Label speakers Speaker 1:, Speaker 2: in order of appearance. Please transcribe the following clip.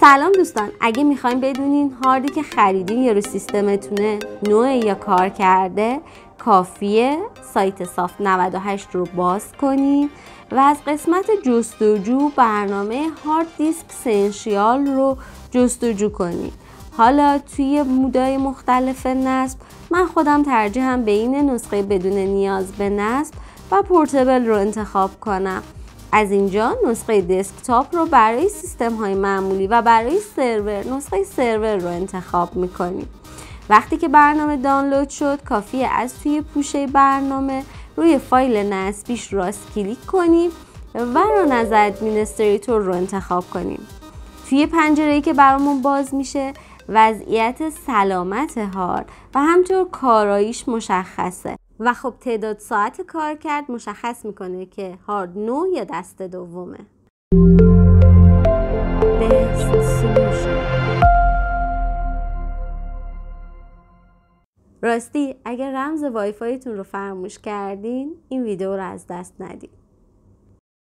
Speaker 1: سلام دوستان، اگه میخواین بدونین هاردی که خریدین یا رو سیستمتونه نوع یا کار کرده، کافیه سایت صاف 98 رو باز کنین و از قسمت جستجو برنامه هارد دیسک سنشیال رو جستجو کنین. حالا توی مودای مختلف نصب من خودم ترجیحم بین نسخه بدون نیاز به نصب و پورتبل رو انتخاب کنم. از اینجا نسخه دسکتاپ رو برای سیستم های معمولی و برای سرور نسخه سرور رو انتخاب میکنیم. وقتی که برنامه دانلود شد کافیه از توی پوشه برنامه روی فایل نصبیش راست کلیک کنیم و ران از ادمینستریتور رو انتخاب کنیم. توی پنجره‌ای که برامون باز میشه وضعیت سلامت هارد و همینطور کاراییش مشخصه و خب تعداد ساعت کار کرد مشخص میکنه که هارد نو یا دست دومه. راستی اگر رمز وای فایتون رو فراموش کردین این ویدیو رو از دست ندید.